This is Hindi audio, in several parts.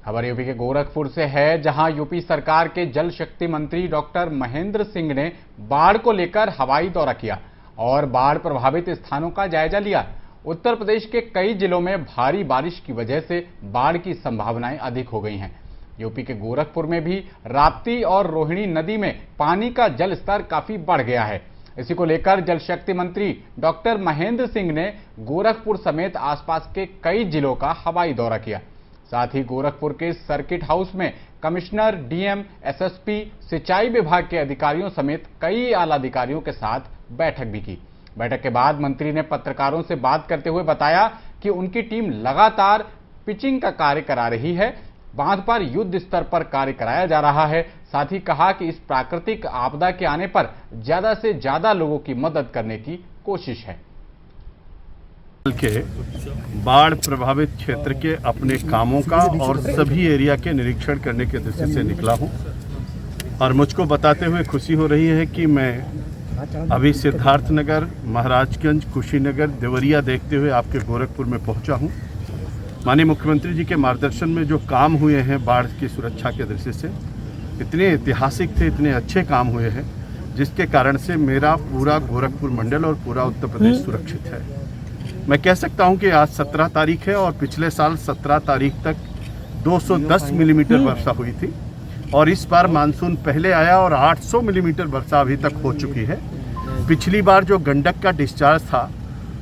खबर यूपी के गोरखपुर से है, जहां यूपी सरकार के जल शक्ति मंत्री डॉक्टर महेंद्र सिंह ने बाढ़ को लेकर हवाई दौरा किया और बाढ़ प्रभावित स्थानों का जायजा लिया। उत्तर प्रदेश के कई जिलों में भारी बारिश की वजह से बाढ़ की संभावनाएं अधिक हो गई हैं। यूपी के गोरखपुर में भी राप्ती और रोहिणी नदी में पानी का जल स्तर काफी बढ़ गया है। इसी को लेकर जल शक्ति मंत्री डॉक्टर महेंद्र सिंह ने गोरखपुर समेत आसपास के कई जिलों का हवाई दौरा किया। साथ ही गोरखपुर के सर्किट हाउस में कमिश्नर, डीएम, एसएसपी, सिंचाई विभाग के अधिकारियों समेत कई आला अधिकारियों के साथ बैठक भी की। बैठक के बाद मंत्री ने पत्रकारों से बात करते हुए बताया कि उनकी टीम लगातार पिचिंग का कार्य करा रही है, बांध पर युद्ध स्तर पर कार्य कराया जा रहा है। साथ ही कहा कि इस प्राकृतिक आपदा के आने पर ज्यादा से ज्यादा लोगों की मदद करने की कोशिश है। के बाढ़ प्रभावित क्षेत्र के अपने कामों का और सभी एरिया के निरीक्षण करने के दृष्टि से निकला हूं और मुझको बताते हुए खुशी हो रही है कि मैं अभी सिद्धार्थनगर, महाराजगंज, कुशीनगर, देवरिया देखते हुए आपके गोरखपुर में पहुंचा हूं। माननीय मुख्यमंत्री जी के मार्गदर्शन में जो काम हुए हैं बाढ़ की सुरक्षा के दृष्टि से, इतने ऐतिहासिक थे, इतने अच्छे काम हुए हैं, जिसके कारण से मेरा पूरा गोरखपुर मंडल और पूरा उत्तर प्रदेश सुरक्षित है। मैं कह सकता हूं कि आज 17 तारीख है और पिछले साल 17 तारीख तक 210 मिलीमीटर वर्षा हुई थी और इस बार मानसून पहले आया और 800 मिलीमीटर वर्षा अभी तक हो चुकी है। पिछली बार जो गंडक का डिस्चार्ज था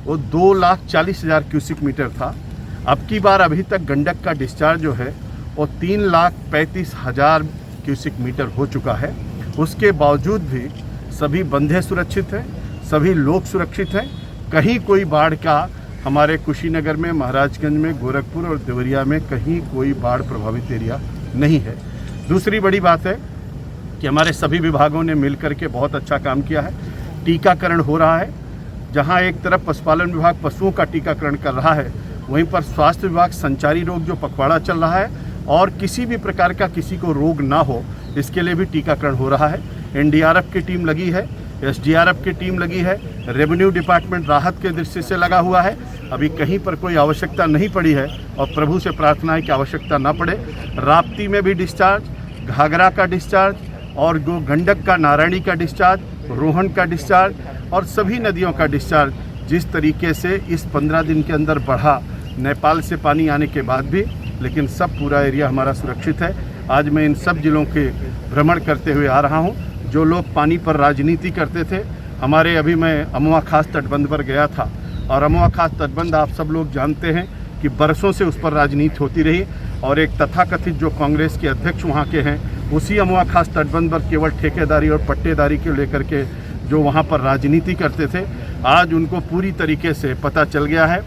वो 2,40,000 क्यूसिक मीटर था। अब की बार अभी तक गंडक का डिस्चार्ज जो है वो 3,35,000 क्यूसिक मीटर हो चुका है। उसके बावजूद भी सभी बंधे सुरक्षित हैं, सभी लोग सुरक्षित हैं। कहीं कोई बाढ़ का हमारे कुशीनगर में, महाराजगंज में, गोरखपुर और देवरिया में कहीं कोई बाढ़ प्रभावित एरिया नहीं है। दूसरी बड़ी बात है कि हमारे सभी विभागों ने मिलकर के बहुत अच्छा काम किया है। टीकाकरण हो रहा है। जहां एक तरफ पशुपालन विभाग पशुओं का टीकाकरण कर रहा है, वहीं पर स्वास्थ्य विभाग संचारी रोग जो पखवाड़ा चल रहा है और किसी भी प्रकार का किसी को रोग ना हो, इसके लिए भी टीकाकरण हो रहा है। एनडीआरएफ की टीम लगी है, एसडीआरएफ की टीम लगी है, रेवेन्यू डिपार्टमेंट राहत के दृष्टि से लगा हुआ है। अभी कहीं पर कोई आवश्यकता नहीं पड़ी है और प्रभु से प्रार्थना है कि आवश्यकता ना पड़े। राप्ती में भी डिस्चार्ज, घाघरा का डिस्चार्ज और गंडक का, नारायणी का डिस्चार्ज, रोहन का डिस्चार्ज और सभी नदियों का डिस्चार्ज जिस तरीके से इस 15 दिन के अंदर बढ़ा, नेपाल से पानी आने के बाद भी, लेकिन सब पूरा एरिया हमारा सुरक्षित है। आज मैं इन सब जिलों के भ्रमण करते हुए आ रहा हूँ। जो लोग पानी पर राजनीति करते थे, हमारे अभी मैं अमवा खास तटबंध पर गया था और अमवा खास तटबंध आप सब लोग जानते हैं कि बरसों से उस पर राजनीति होती रही और एक तथाकथित जो कांग्रेस के अध्यक्ष वहाँ के हैं, उसी अमवा खास तटबंध पर केवल ठेकेदारी और पट्टेदारी को लेकर के जो वहाँ पर राजनीति करते थे, आज उनको पूरी तरीके से पता चल गया है।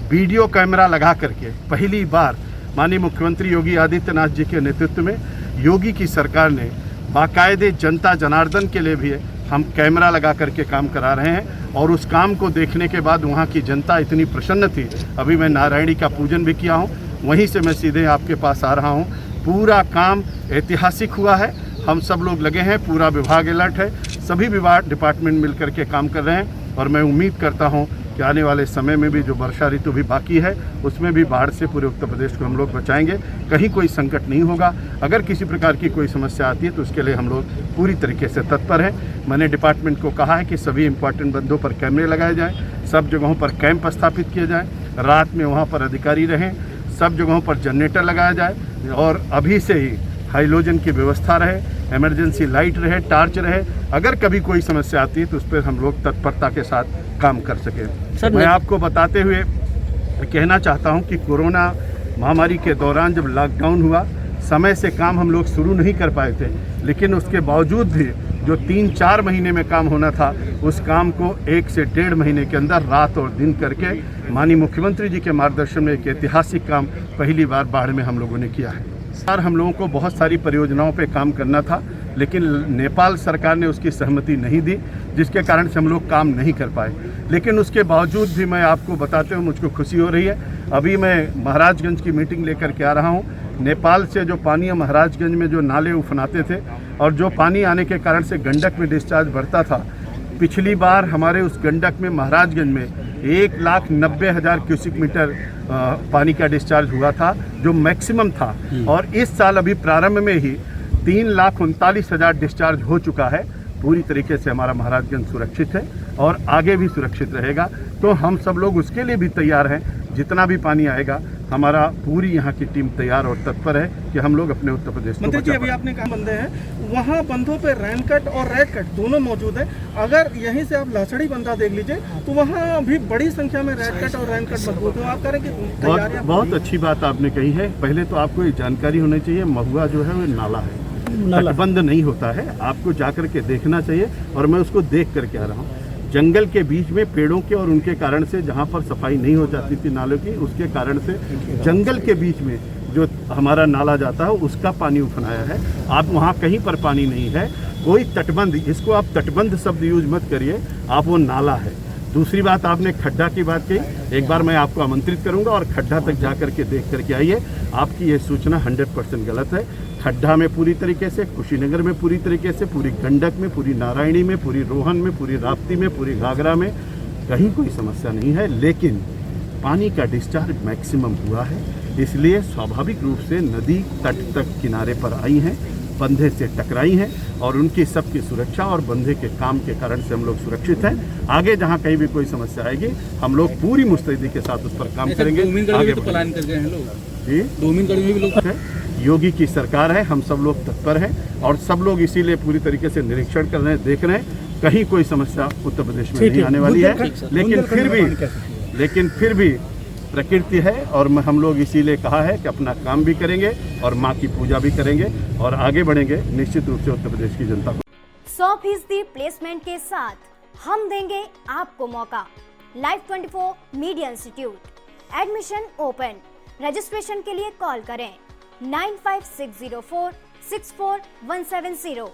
वीडियो कैमरा लगा करके पहली बार माननीय मुख्यमंत्री योगी आदित्यनाथ जी के नेतृत्व में योगी की सरकार ने बाकायदे जनता जनार्दन के लिए भी हम कैमरा लगा करके काम करा रहे हैं और उस काम को देखने के बाद वहाँ की जनता इतनी प्रसन्न थी। अभी मैं नारायणी का पूजन भी किया हूँ, वहीं से मैं सीधे आपके पास आ रहा हूँ। पूरा काम ऐतिहासिक हुआ है, हम सब लोग लगे हैं, पूरा विभाग अलर्ट है, सभी विभाग डिपार्टमेंट मिल करके काम कर रहे हैं और मैं उम्मीद करता हूँ कि आने वाले समय में भी जो वर्षा ऋतु भी बाकी है उसमें भी बाढ़ से पूरे उत्तर प्रदेश को हम लोग बचाएंगे। कहीं कोई संकट नहीं होगा। अगर किसी प्रकार की कोई समस्या आती है तो उसके लिए हम लोग पूरी तरीके से तत्पर हैं। मैंने डिपार्टमेंट को कहा है कि सभी इंपॉर्टेंट बंदों पर कैमरे लगाए जाएँ, सब जगहों पर कैंप स्थापित किए जाएँ, रात में वहाँ पर अधिकारी रहें, सब जगहों पर जनरेटर लगाया जाए और अभी से ही हाइलोजन की व्यवस्था रहे, इमरजेंसी लाइट रहे, टार्च रहे। अगर कभी कोई समस्या आती है तो उस पर हम लोग तत्परता के साथ काम कर सकें। मैं आपको बताते हुए कहना चाहता हूं कि कोरोना महामारी के दौरान जब लॉकडाउन हुआ, समय से काम हम लोग शुरू नहीं कर पाए थे, लेकिन उसके बावजूद भी जो 3-4 महीने में काम होना था, उस काम को 1 से 1.5 महीने के अंदर रात और दिन करके माननीय मुख्यमंत्री जी के मार्गदर्शन में एक ऐतिहासिक काम पहली बार बाढ़ में हम लोगों ने किया है। सर, हम लोगों को बहुत सारी परियोजनाओं पे काम करना था, लेकिन नेपाल सरकार ने उसकी सहमति नहीं दी, जिसके कारण से हम लोग काम नहीं कर पाए। लेकिन उसके बावजूद भी मैं आपको बताते हुए मुझको खुशी हो रही है। अभी मैं महाराजगंज की मीटिंग लेकर के आ रहा हूँ। नेपाल से जो पानी महाराजगंज में जो नाले उफनाते थे और जो पानी आने के कारण से गंडक में डिस्चार्ज बढ़ता था, पिछली बार हमारे उस गंडक में महाराजगंज में 1,90,000 क्यूसिक मीटर पानी का डिस्चार्ज हुआ था, जो मैक्सिमम था। और इस साल अभी प्रारंभ में ही 3,39,000 डिस्चार्ज हो चुका है। पूरी तरीके से हमारा महाराजगंज सुरक्षित है और आगे भी सुरक्षित रहेगा। तो हम सब लोग उसके लिए भी तैयार हैं। जितना भी पानी आएगा, हमारा पूरी यहाँ की टीम तैयार और तत्पर है कि हम लोग अपने उत्तर प्रदेश को मंत्री जी, अभी आपने कहा बंदे हैं, वहाँ बंधों पे रैन कट और रेड कट दोनों मौजूद है। अगर यहीं से आप लासड़ी बंदा देख लीजिए तो वहाँ भी बड़ी संख्या में रेड कट और रैन कट मौजूद है। आप करें कि तैयारियां बहुत अच्छी बात आपने कही है। पहले तो आपको ये जानकारी होनी चाहिए, महुआ जो है वो नाला है, तटबंध नहीं होता है। आपको जाकर के देखना चाहिए और मैं उसको देख करके आ रहा हूँ। जंगल के बीच में पेड़ों के और उनके कारण से जहाँ पर सफाई नहीं हो जाती थी नालों की, उसके कारण से जंगल के बीच में जो हमारा नाला जाता है उसका पानी उफनाया है। आप वहाँ कहीं पर पानी नहीं है, कोई तटबंध, इसको आप तटबंध शब्द यूज मत करिए, आप वो नाला है। दूसरी बात, आपने खड्डा की बात कही। एक बार मैं आपको आमंत्रित करूंगा और खड्डा तक जा करके देख करके आइए। आपकी ये सूचना 100% गलत है। खड्डा में पूरी तरीके से, कुशीनगर में पूरी तरीके से, पूरी गंडक में, पूरी नारायणी में, पूरी रोहन में, पूरी राप्ती में, पूरी घाघरा में कहीं कोई समस्या नहीं है। लेकिन पानी का डिस्चार्ज मैक्सिमम हुआ है, इसलिए स्वाभाविक रूप से नदी तट तक किनारे पर आई हैं, बंधे से टकराई हैं और उनकी सबकी सुरक्षा और बंधे के काम के कारण से हम लोग सुरक्षित हैं। आगे जहां कहीं भी कोई समस्या आएगी, हम लोग पूरी मुस्तैदी के साथ उस पर काम करेंगे। आगे तो प्लान कर गए हैं लोग जी, डोमिनगढ़ में भी लोग है, योगी की सरकार है, हम सब लोग तत्पर हैं और सब लोग इसीलिए पूरी तरीके से निरीक्षण कर रहे हैं, देख रहे हैं। कहीं कोई समस्या उत्तर प्रदेश में नहीं आने वाली है। लेकिन फिर भी प्रकृति है और हम लोग इसीलिए कहा है कि अपना काम भी करेंगे और माँ की पूजा भी करेंगे और आगे बढ़ेंगे निश्चित रूप से उत्तर प्रदेश की जनता को। 100% प्लेसमेंट के साथ हम देंगे आपको मौका। Live 24 media institute admission open. Registration के लिए कॉल करें 9560464170।